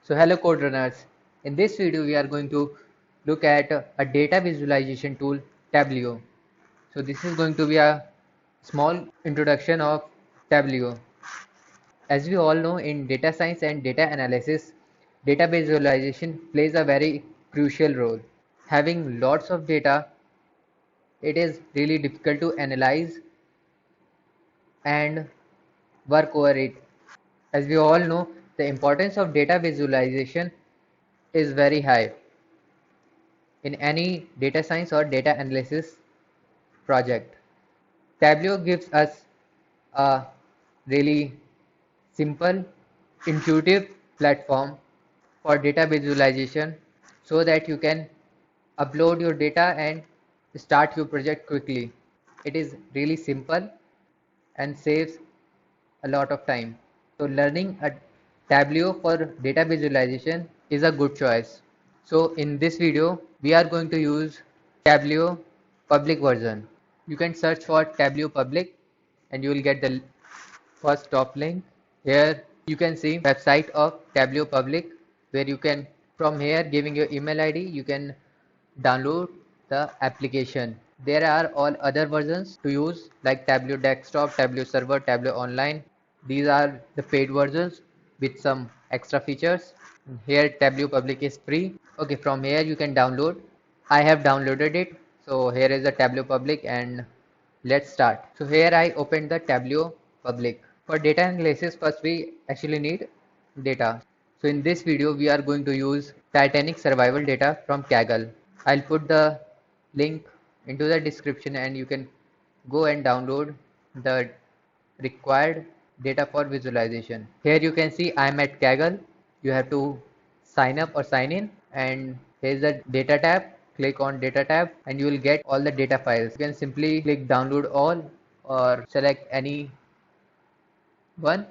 So hello code runners. In this video we are going to look at a data visualization tool, Tableau. So this is going to be a small introduction of Tableau. As we all know, in data science and data analysis, data visualization plays a very crucial role. Having lots of data, it is really difficult to analyze and work over it. As we all know, the importance of data visualization is very high in any data science or data analysis project. Tableau gives us a really simple, intuitive platform for data visualization so that you can upload your data and start your project quickly. It is really simple and saves a lot of time. So learning a Tableau for data visualization is a good choice. So in this video, we are going to use Tableau public version. You can search for Tableau public and you will get the first top link. Here you can see website of Tableau public, where you can, from here, giving your email ID, you can download the application. There are all other versions to use like Tableau desktop, Tableau server, Tableau online. These are the paid versions with some extra features. Here Tableau public is free. Okay, from here you can download. I have downloaded it. So here is the Tableau public and let's start. So here I opened the Tableau public. For data analysis, first we actually need data. So in this video we are going to use Titanic survival data from Kaggle. I'll put the link into the description and you can go and download the required data for visualization. Here you can see I'm at Kaggle. You have to sign up or sign in, and here's the data tab. Click on data tab and you will get all the data files. You can simply click download all or select any one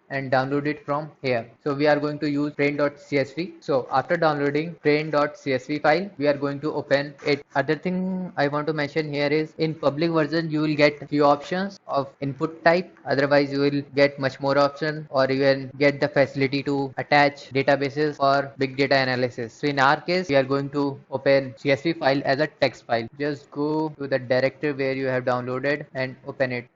and download it from here. So we are going to use train.csv. So after downloading train.csv file, we are going to open it. Other thing I want to mention here is in public version you will get few options of input type. Otherwise you will get much more option, or you will get the facility to attach databases or big data analysis. So in our case we are going to open CSV file as a text file. Just go to the directory where you have downloaded and open it.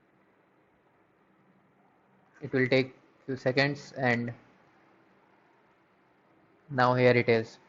It will take few seconds and now here it is.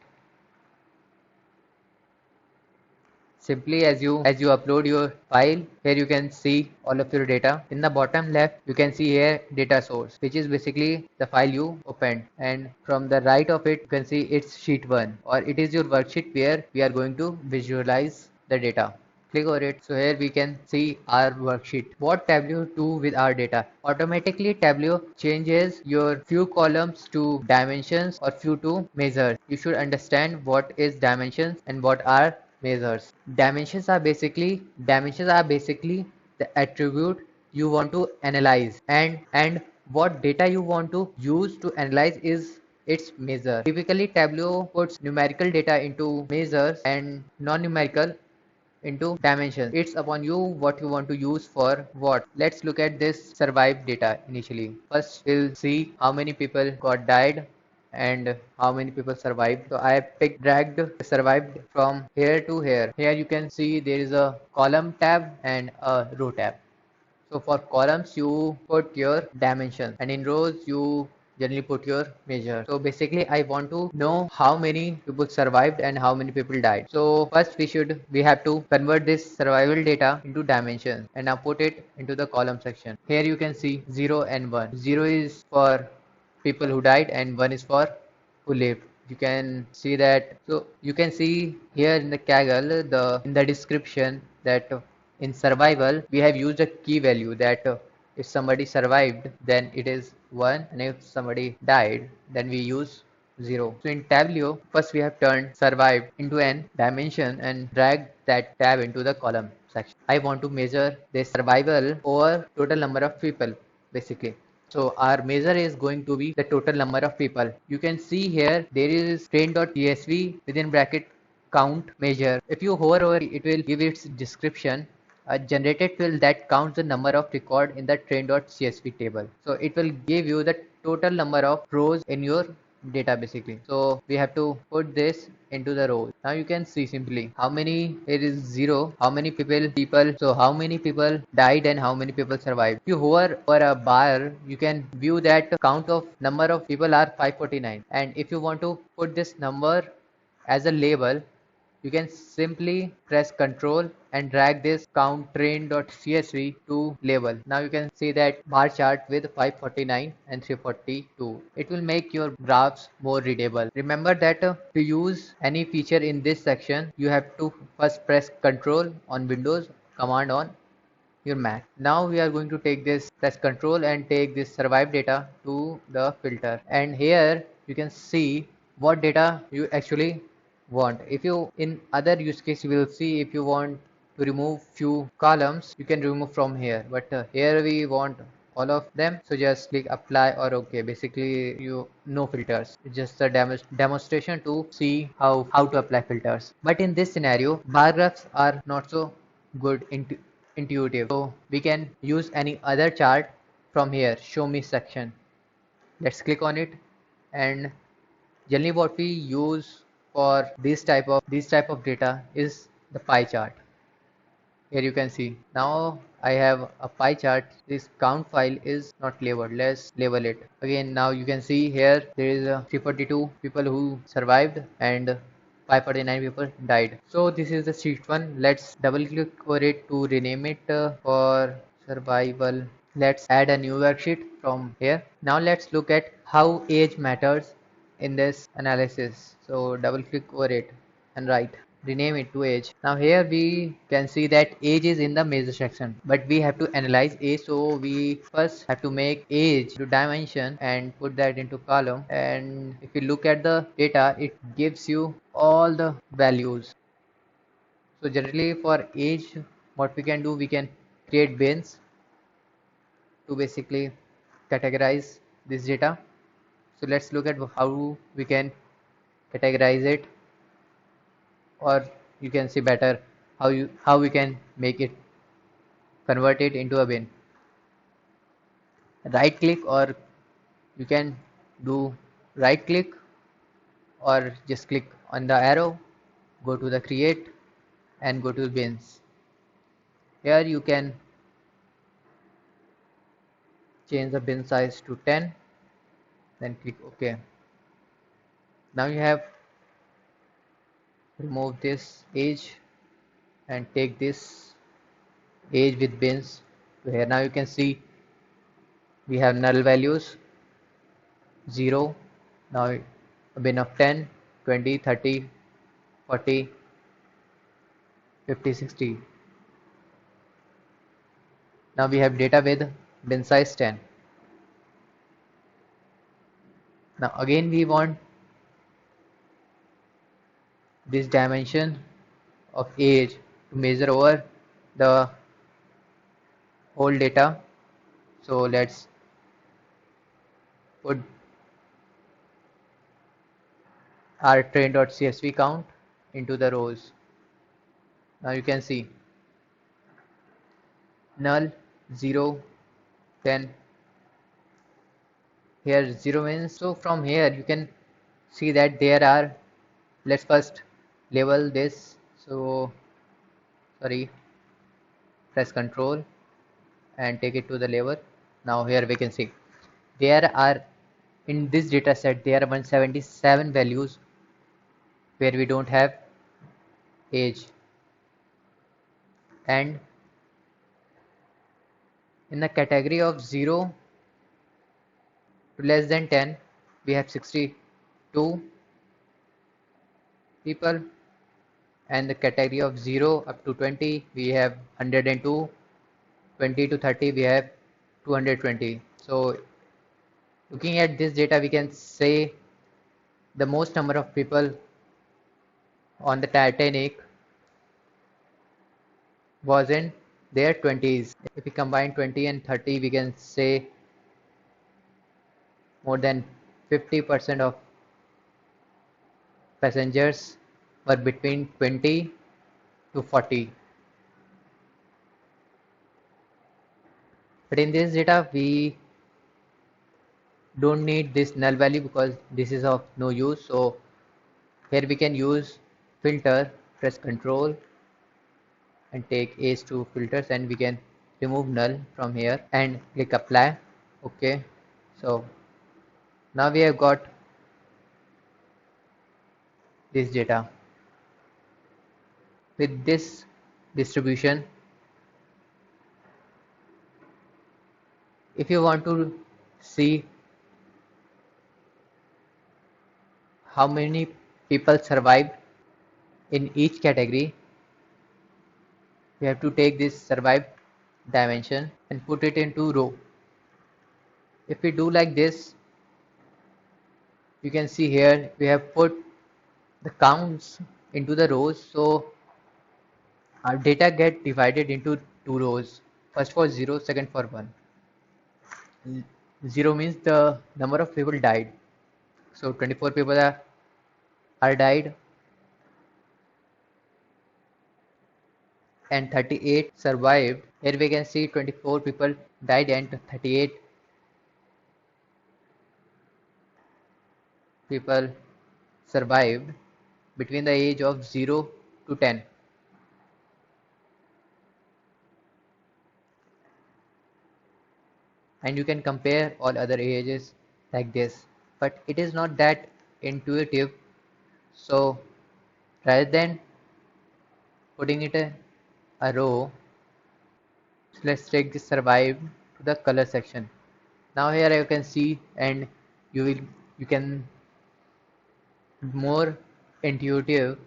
Simply as you upload your file, here you can see all of your data. In the bottom left you can see here data source, which is basically the file you opened, and from the right of it you can see it's sheet 1, or it is your worksheet where we are going to visualize the data. Click over it. So here we can see our worksheet. What Tableau do with our data? Automatically Tableau changes your few columns to dimensions or few to measures. You should understand what is dimensions and what are measures. Dimensions are basically the attribute you want to analyze, and what data you want to use to analyze is its measure. Typically Tableau puts numerical data into measures and non-numerical into dimensions. It's upon you what you want to use for what. Let's look at this survived data initially. First we'll see how many people got died and how many people survived. So I have dragged survived from here to here. Here you can see there is a column tab and a row tab. So for columns you put your dimensions, and in rows you generally put your measure. So basically I want to know how many people survived and how many people died. So first we have to convert this survival data into dimensions and now put it into the column section. Here you can see 0 and 1. 0 is for people who died and 1 is for who lived. You can see that. So you can see here in the Kaggle, in the description, that in survival we have used a key value that if somebody survived then it is 1, and if somebody died then we use 0. So in Tableau, first we have turned survived into an dimension and dragged that tab into the column section. I want to measure the survival over total number of people basically. So our measure is going to be the total number of people. You can see here there is train.csv within bracket count measure. If you hover over it will give its description, a generated field that counts the number of record in the train.csv table. So it will give you the total number of rows in your data basically. So we have to put this into the rows. Now you can see simply how many, it is 0, how many people, so how many people died and how many people survived. If you hover over a bar, you can view that count of number of people are 549, and if you want to put this number as a label, you can simply press Ctrl and drag this count train.csv to label. Now you can see that bar chart with 549 and 342. It will make your graphs more readable. Remember that to use any feature in this section, you have to first press Ctrl on Windows, Command on your Mac. Now we are going to take this, press Ctrl and take this survive data to the filter. And here you can see what data you actually want. If you, in other use case, you will see if you want to remove few columns, you can remove from here. But here we want all of them, so just click apply or OK. Basically you no filters, it's just a demonstration to see how to apply filters. But in this scenario, bar graphs are not so good intuitive, so we can use any other chart from here, show me section. Let's click on it, and generally what we use for this type of data is the pie chart. Here you can see now I have a pie chart. This count file is not labeled. Let's label it again. Now you can see here there is 342 people who survived and 549 people died. So this is the sheet one. Let's double click over it to rename it for survival. Let's add a new worksheet from here. Now let's look at how age matters in this analysis. So double click over it and write, rename it to age. Now here we can see that age is in the measure section, but we have to analyze age, so we first have to make age to dimension and put that into column. And if you look at the data, it gives you all the values. So generally for age, what we can do, we can create bins to basically categorize this data. So let's look at how we can categorize it, or you can see better how we can make it, convert it into a bin. Right click, or you can do right click or just click on the arrow, go to the create and go to bins. Here you can change the bin size to 10, then click OK. Now you have remove this age and take this age with bins to here. Now you can see we have null values 0, now a bin of 10, 20, 30, 40, 50, 60. Now we have data with bin size 10. Now again we want this dimension of age to measure over the whole data. So let's put our train.csv count into the rows. Now you can see null 0, 10. Here 0 means, so from here you can see that there are, let's first label this. So sorry, press Ctrl and take it to the label. Now here we can see there are, in this data set there are 177 values where we don't have age, and in the category of 0 to less than 10 we have 62 people, and the category of 0 up to 20 we have 102, 20 to 30 we have 220. So looking at this data, we can say the most number of people on the Titanic was in their 20s. If we combine 20 and 30, we can say more than 50% of passengers were between 20 to 40. But in this data, we don't need this null value because this is of no use. So here we can use filter, press Control and take Ace to filters, and we can remove null from here and click apply. Okay, so now we have got this data. With this distribution, if you want to see how many people survived in each category, we have to take this survived dimension and put it into row. If we do like this, you can see here we have put the counts into the rows. So our data get divided into two rows, first for 0, second for 1. 0 means the number of people died. So 24 people are died and 38 survived. Here we can see 24 people died and 38 people survived between the age of 0 to 10. And you can compare all other ages like this, but it is not that intuitive. So rather than putting it a row, so let's take this survive to the color section. Now here you can see, and you can more intuitive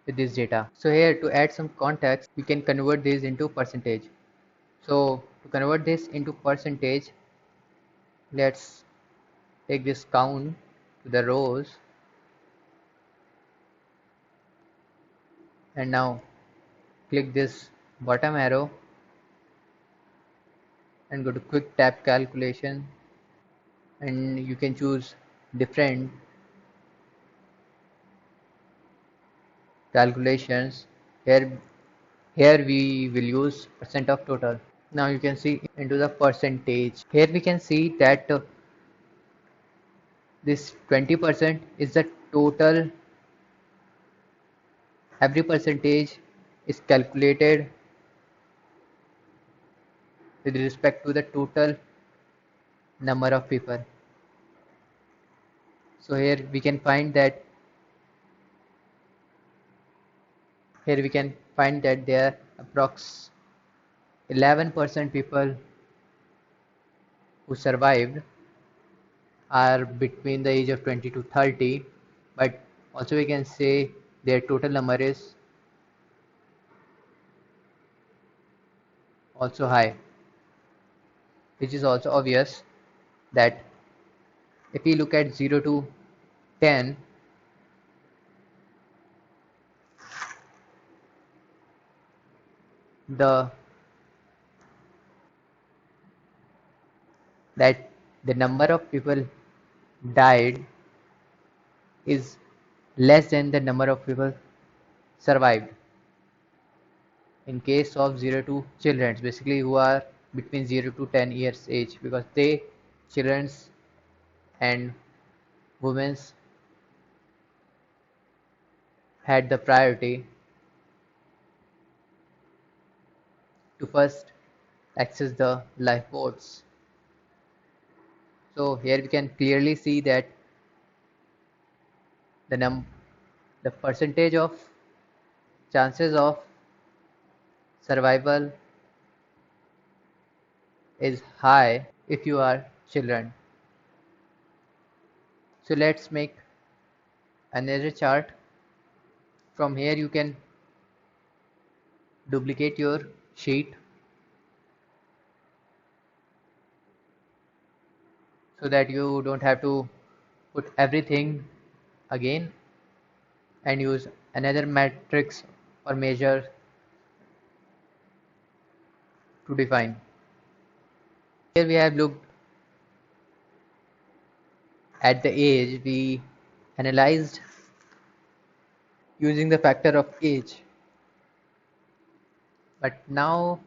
with this data. So here, to add some context, we can convert this into percentage. So to convert this into percentage, let's take this count to the rows, and now click this bottom arrow and go to quick tab calculation, and you can choose different calculations. Here we will use percent of total. Now you can see into the percentage. Here we can see that this 20% is the total. Every percentage is calculated with respect to the total number of people. So here we can find that there are approx 11% people who survived are between the age of 20 to 30, but also we can say their total number is also high, which is also obvious that if we look at 0 to 10, the that the number of people died is less than the number of people survived. In case of 0 to children, basically who are between 0 to 10 years age, because children's and women's had the priority to first access the lifeboats. So here we can clearly see that the the percentage of chances of survival is high if you are children. So let's make another chart. From here you can duplicate your sheet so that you don't have to put everything again and use another matrix or measure to define. Here we have looked at the age. We analyzed using the factor of age, but now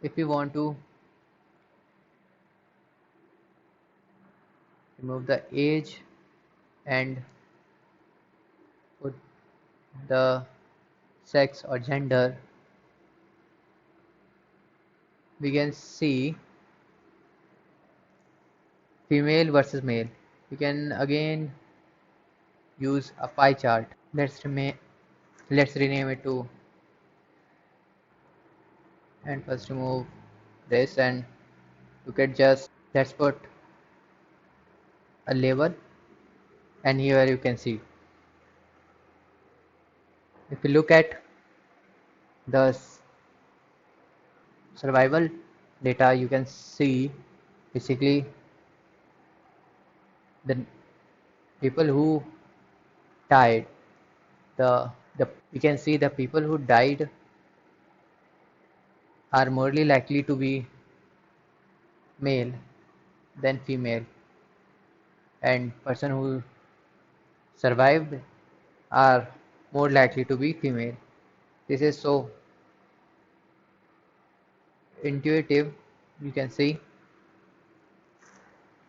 if we want to remove the age and put the sex or gender. We can see female versus male. We can again use a pie chart. Let's rename it to, and first remove this and look at, just let's put a label, and here you can see, if you look at the survival data, you can see basically the people who died, the we can see the people who died are morely likely to be male than female, and person who survived are more likely to be female. This is so intuitive, you can see.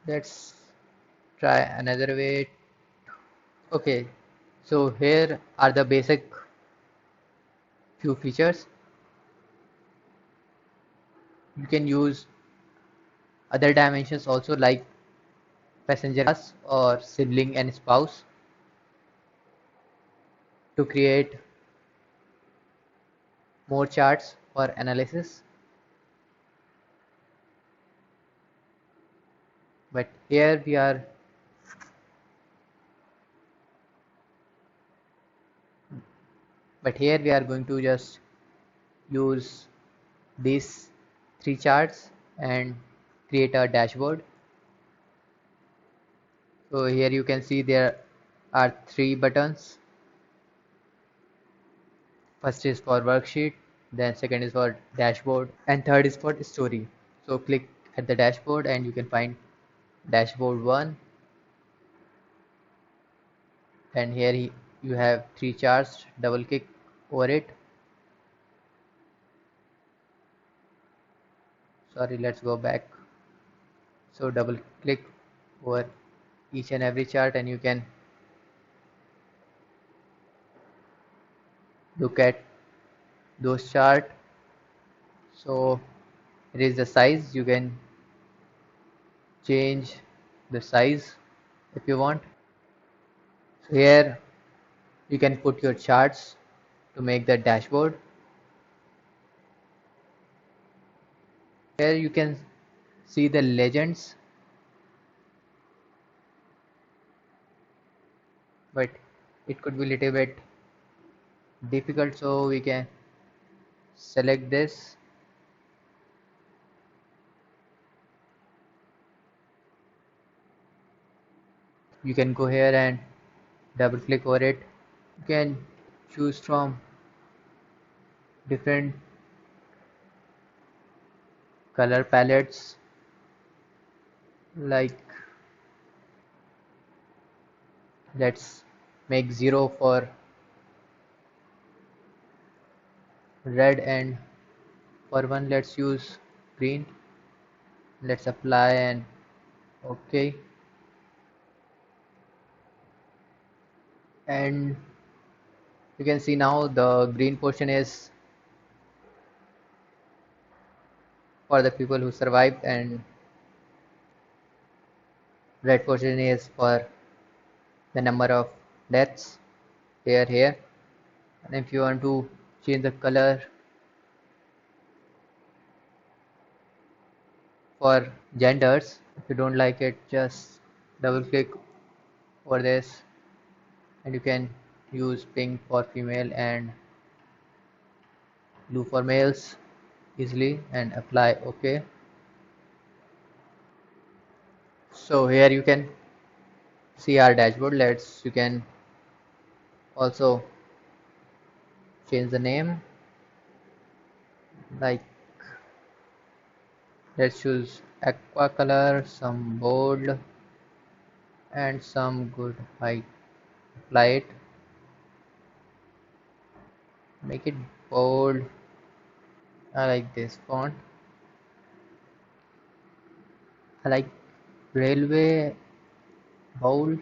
Let's try another way. Okay, so here are the basic few features. You can use other dimensions also, like passenger class or sibling and spouse, to create more charts for analysis. But here we are going to just use these three charts and create a dashboard. So here you can see there are three buttons. First is for worksheet, then second is for dashboard, and third is for story. So click at the dashboard and you can find dashboard 1, and here you have three charts. Double click over it. Sorry, let's go back. So double click over each and every chart and you can look at those chart. So it is the size, you can change the size if you want. So here you can put your charts to make the dashboard. Here you can see the legends, but it could be a little bit difficult, so we can select this. You can go here and double click over it. You can choose from different color palettes, like let's make 0 for red, and for 1 let's use green. Let's apply and okay, and you can see now the green portion is for the people who survived and red portion is for the number of deaths here. And if you want to change the color for genders, if you don't like it, just double click over this and you can use pink for female and blue for males easily, and apply OK. So here you can see our dashboard. You can also change the name, like let's choose aqua color, some bold and some good height. Apply it, make it bold. I like this font. I like railway bowl.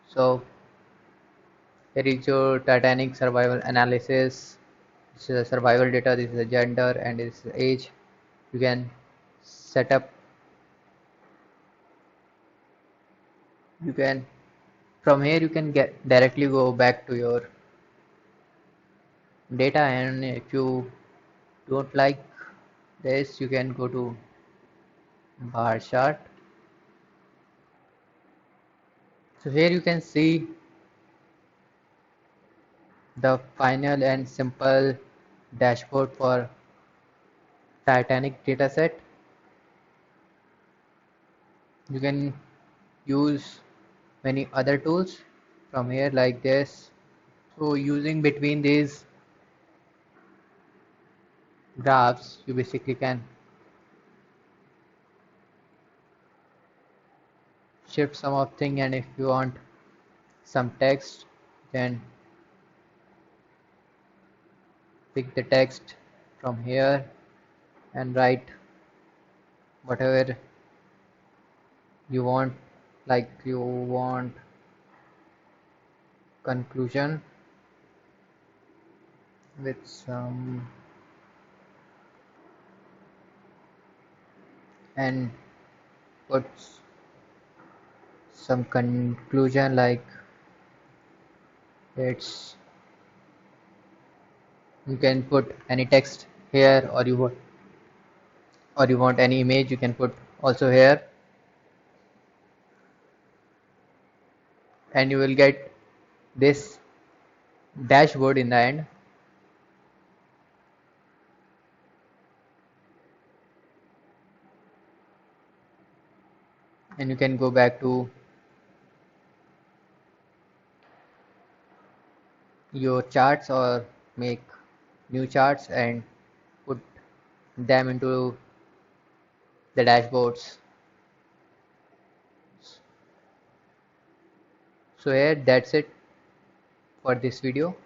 So here is your Titanic survival analysis. This is a survival data, this is the gender, and this is the age. You can set up, you can, from here you can get directly go back to your data, and if you don't like this, you can go to bar chart. So here you can see the final and simple dashboard for Titanic dataset. You can use many other tools from here like this. So using between these graphs, you basically can shift some of thing, and if you want some text, then pick the text from here and write whatever you want, like you want conclusion with some, and put some conclusion like it's, you can put any text here, or you want any image, you can put also here, and you will get this dashboard in the end. And you can go back to your charts or make new charts and put them into the dashboards. So here, that's it for this video.